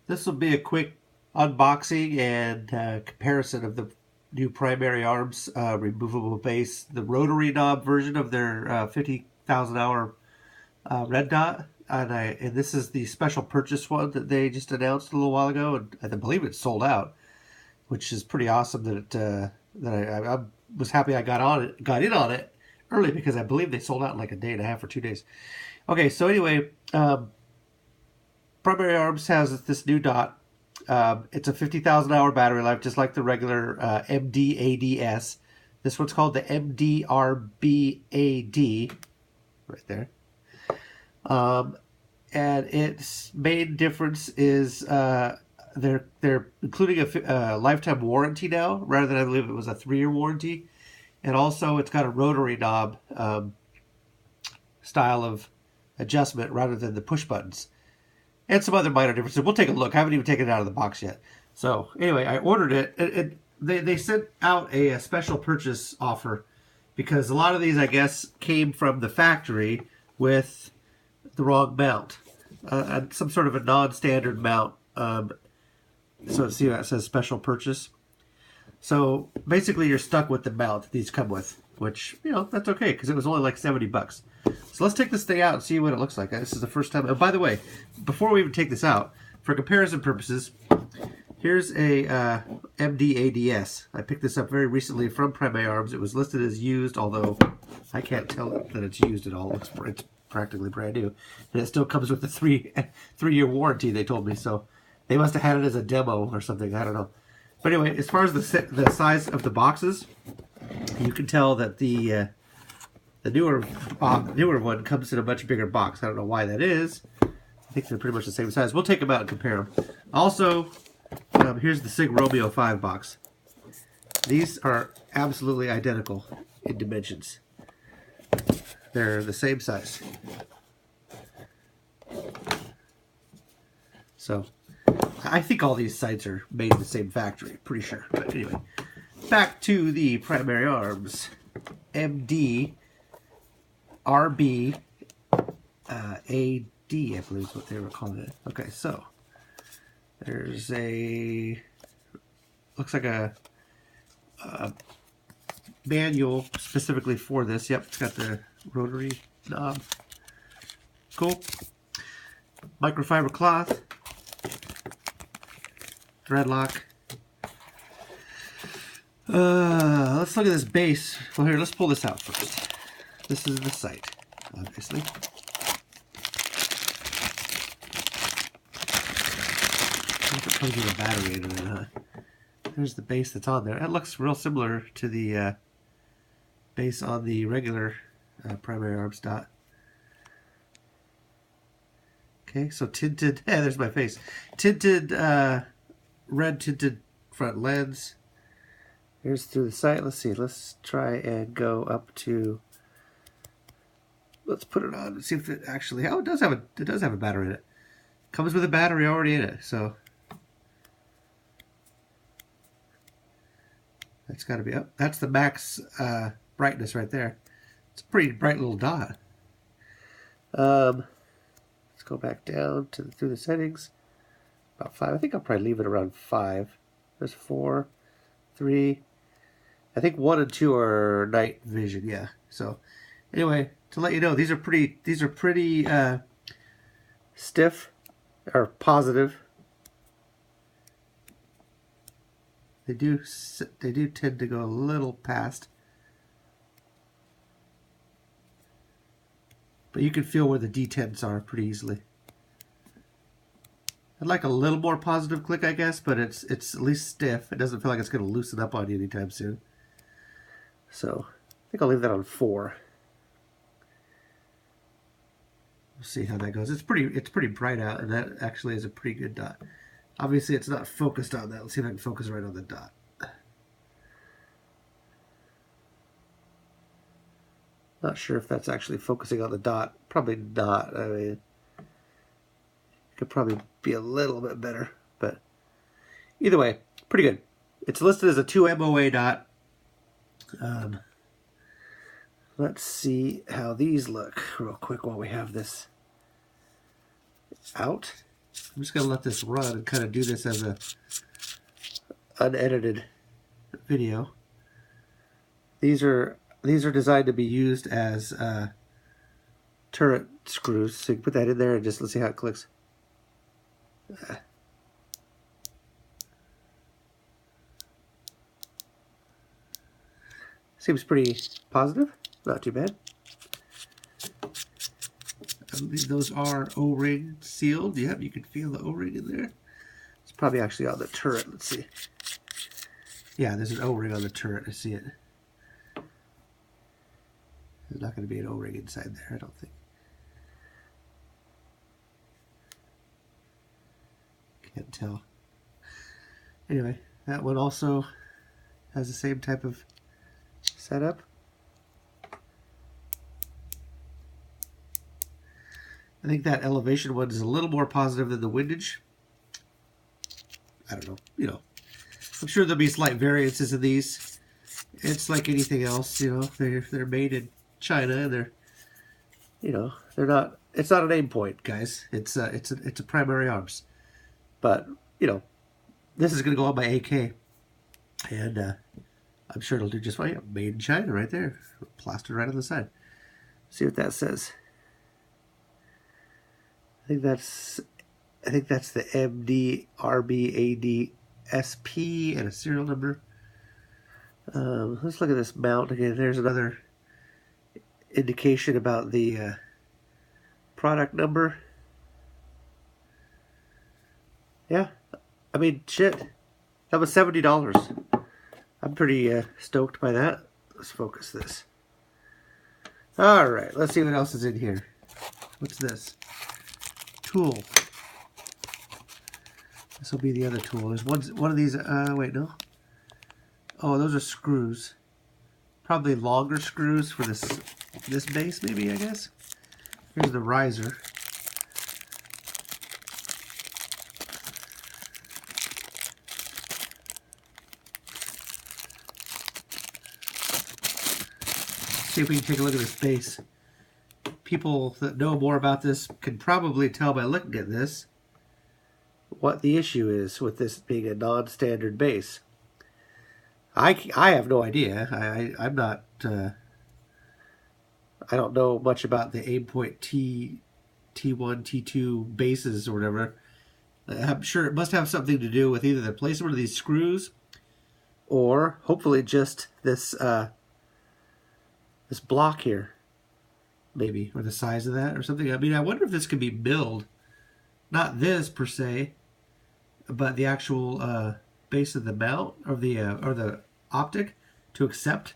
This will be a quick unboxing and comparison of the new Primary Arms removable base, the rotary knob version of their 50,000 hour red dot. And this is the special purchase one that they just announced a little while ago, and I believe it's sold out, which is pretty awesome. I was happy I got in on it early because I believe they sold out in like a day and a half or 2 days. Okay, so anyway, Primary Arms has this new dot. It's a 50,000 hour battery life, just like the regular MDADS. This one's called the MDRBAD, right there. And its main difference is they're including a lifetime warranty now, rather than I believe it was a 3-year warranty. And also, it's got a rotary knob style of adjustment rather than the push buttons. And some other minor differences. We'll take a look. I haven't even taken it out of the box yet. So anyway, I ordered it. They sent out a special purchase offer because a lot of these, I guess, came from the factory with the wrong mount, some sort of a non-standard mount. So see how it says special purchase. So basically, you're stuck with the mount these come with, which that's okay because it was only like $70. So let's take this thing out and see what it looks like. This is the first time. Oh, by the way, before we even take this out, for comparison purposes, here's a MDADS. I picked this up very recently from Primary Arms. It was listed as used, although I can't tell that it's used at all. It's practically brand new, and it still comes with a three-year warranty. They told me so. They must have had it as a demo or something. I don't know. But anyway, as far as the size of the boxes, you can tell that the newer one comes in a much bigger box. I don't know why that is. I think they're pretty much the same size. We'll take them out and compare them. Also, here's the SIG Romeo 5 box. These are absolutely identical in dimensions. They're the same size. So, I think all these sites are made in the same factory, pretty sure. But anyway, back to the Primary Arms. MD RB AD, I believe is what they were calling it. Okay, so there's looks like a manual specifically for this. Yep, it's got the rotary knob. Cool. Microfiber cloth. Thread lock. Let's look at this base. Well, here, let's pull this out first. This is the site, obviously. It comes with a battery in it, huh? There's the base that's on there. It looks real similar to the base on the regular Primary Arms dot. Okay, so tinted. There's my face. Tinted, red tinted front lens. Here's through the sight. Let's see. Let's try and go up to. Let's put it on and see if it actually. Oh, it does have a battery in it. Comes with a battery already in it, so that's got to be up. That's the max brightness right there. It's a pretty bright little dot. Let's go back down to through the settings. About 5. I think I'll probably leave it around 5. There's 4, 3. I think 1 and 2 are night vision. Yeah. So anyway, to let you know, these are pretty stiff or positive. They do tend to go a little past, but you can feel where the detents are pretty easily. I'd like a little more positive click, I guess, but it's at least stiff. It doesn't feel like it's going to loosen up on you anytime soon. So I think I'll leave that on 4. We'll see how that goes. It's pretty bright out, and that actually is a pretty good dot. Obviously, it's not focused on that. Let's see if I can focus right on the dot. Not sure if that's actually focusing on the dot. Probably not. I mean, it could probably be a little bit better, but either way, pretty good. It's listed as a 2 MOA dot. Let's see how these look real quick while we have this out. I'm just going to let this run and kind of do this as a unedited video. These are designed to be used as turret screws. So you can put that in there and just let's see how it clicks. Seems pretty positive. Not too bad. I believe those are O-ring sealed. Yep, you can feel the O-ring in there. It's probably actually on the turret. Let's see. Yeah, there's an O-ring on the turret. I see it. There's not going to be an O-ring inside there, I don't think. Can't tell. Anyway, that one also has the same type of setup. I think that elevation one is a little more positive than the windage. I don't know, you know. I'm sure there'll be slight variances in these. It's like anything else, you know. They're made in China, and they're, you know, they're not. It's not an aim point, guys. It's a primary arms. But you know, this is going to go on my AK, and I'm sure it'll do just fine. Made in China, right there, plastered right on the side. See what that says. I think that's the MDRBADSP and a serial number. Let's look at this mount again. There's another indication about the product number. Yeah, I mean, shit. That was $70. I'm pretty stoked by that. Let's focus this. All right, let's see what else is in here. What's this? Tool. This will be the other tool. There's one of these. Wait, no. Oh, those are screws. Probably longer screws for this base, maybe, I guess. Here's the riser. See if we can take a look at this base. People that know more about this can probably tell by looking at this what the issue is with this being a non-standard base. I have no idea. I'm not. I don't know much about the Aimpoint T1, T2 bases or whatever. I'm sure it must have something to do with either the placement of these screws, or hopefully just this this block here, maybe, or the size of that or something. I mean, I wonder if this could be milled, not this per se, but the actual base of the mount or the optic to accept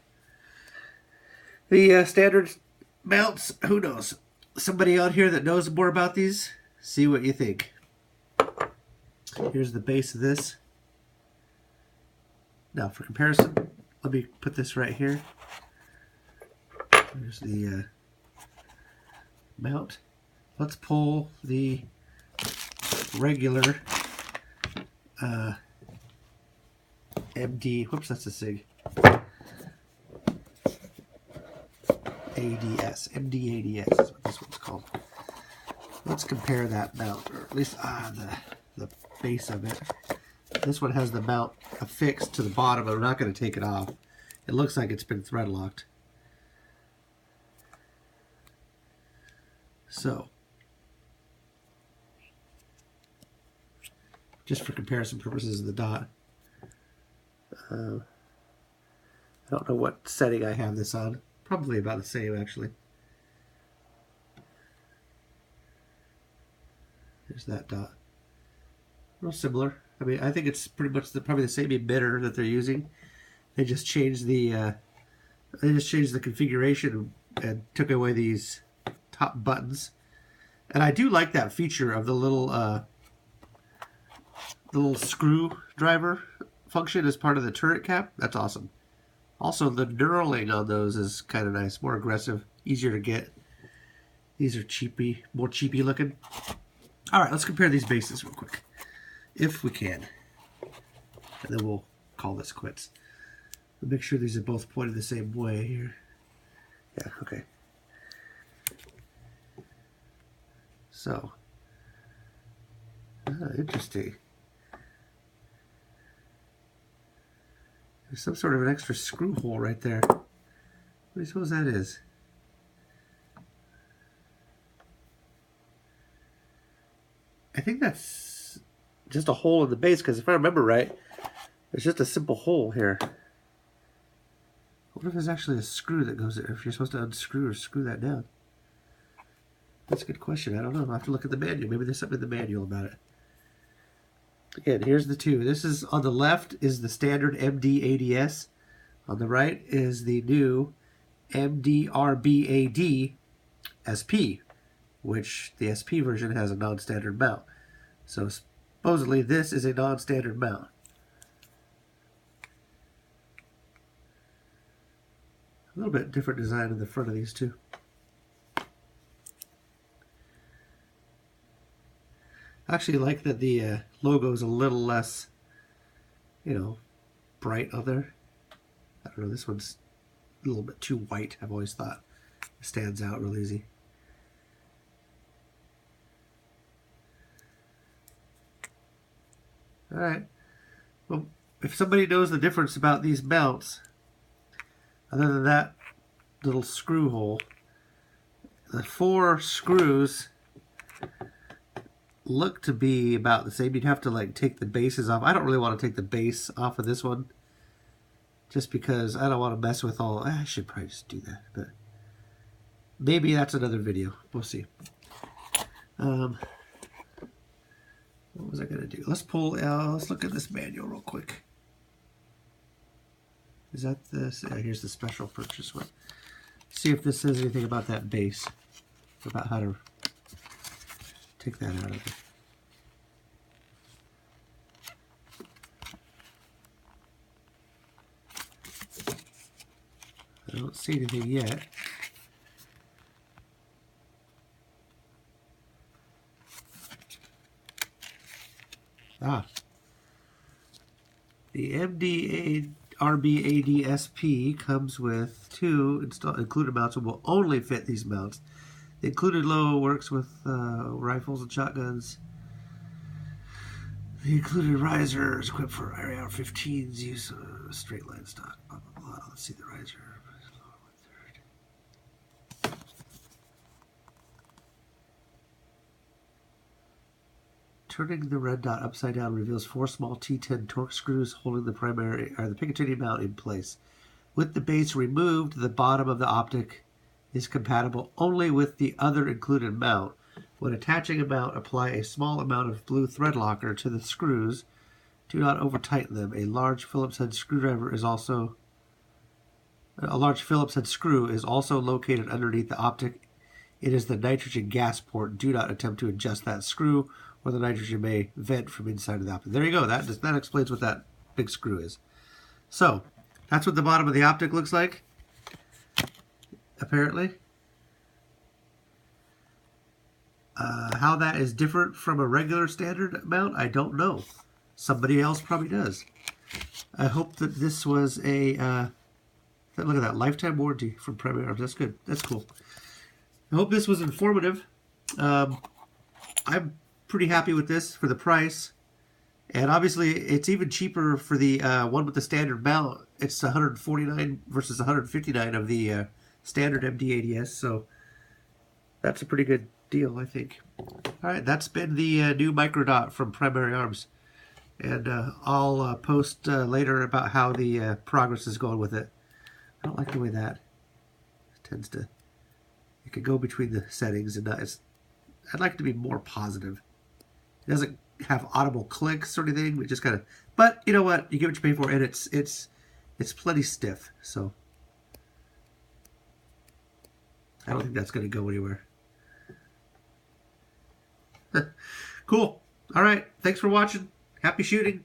the standard mounts. Who knows? Somebody out here that knows more about these, see what you think. Here's the base of this. Now for comparison, let me put this right here. There's the mount. Let's pull the regular MD. Whoops, that's a SIG. ADS. MD-ADS is what this one's called. Let's compare that mount, or at least the base of it. This one has the mount affixed to the bottom, but we're not going to take it off. It looks like it's been thread locked. So, just for comparison purposes of the dot, I don't know what setting I have this on. Probably about the same, actually. There's that dot. Real similar. I mean, I think it's pretty much probably the same emitter that they're using. They just changed the configuration and took away these top buttons. And I do like that feature of the little screwdriver function as part of the turret cap. That's awesome. Also, the knurling on those is kind of nice, more aggressive, easier to get. These are cheapy, more cheapy looking. All right, let's compare these bases real quick, if we can, and then we'll call this quits. We'll make sure these are both pointed the same way here. Yeah, okay. So, Ah, interesting. There's some sort of an extra screw hole right there. What do you suppose that is? I think that's just a hole in the base, because if I remember right, it's just a simple hole here. What if there's actually a screw that goes there? If you're supposed to unscrew or screw that down? That's a good question. I don't know. I'll have to look at the manual. Maybe there's something in the manual about it. Again, here's the two. This is on the left is the standard MD-ADS. On the right is the new MD-RBAD SP, which the SP version has a non-standard mount. So supposedly this is a non-standard mount. A little bit different design in the front of these two. I actually like that the logo is a little less, bright on there. I don't know, this one's a little bit too white, I've always thought. It stands out real easy. Alright. Well, if somebody knows the difference about these mounts, other than that little screw hole, the 4 screws look to be about the same. You'd have to take the bases off. I don't really want to take the base off of this one, just because I don't want to mess with all. I should probably just do that, but maybe that's another video. We'll see. What was I gonna do? Let's look at this manual real quick. Is that this? Here's the special purchase one. See if this says anything about that base, about how to take that out of it. I don't see anything yet. The MD-RBAD-SP comes with 2 included mounts and will only fit these mounts. The included low works with rifles and shotguns. The included riser is equipped for AR-15's use of straight line stock. Blah, blah, blah. Let's see the riser. Turning the red dot upside down reveals 4 small T10 torque screws holding the Picatinny mount in place. With the base removed, the bottom of the optic is compatible only with the other included mount. When attaching a mount, apply a small amount of blue thread locker to the screws. Do not over tighten them. A large Phillips head screw is also located underneath the optic. It is the nitrogen gas port. Do not attempt to adjust that screw, or the nitrogen may vent from inside of the optic. There you go. That explains what that big screw is. So that's what the bottom of the optic looks like, apparently. How that is different from a regular standard mount, I don't know. Somebody else probably does. I hope that this was a look at that, lifetime warranty from Premier Arms. That's good. That's cool. I hope this was informative. I'm pretty happy with this for the price, and obviously it's even cheaper for the one with the standard mount. It's $149 versus $159 of the standard MD-ADS, so that's a pretty good deal, I think. All right, that's been the new Microdot from Primary Arms, and I'll post later about how the progress is going with it. I don't like the way that tends to. It could go between the settings, and I'd like it to be more positive. It doesn't have audible clicks or anything. It just kind of. But you know what? You get what you pay for, and it's plenty stiff. So I don't think that's going to go anywhere. Cool. All right. Thanks for watching. Happy shooting.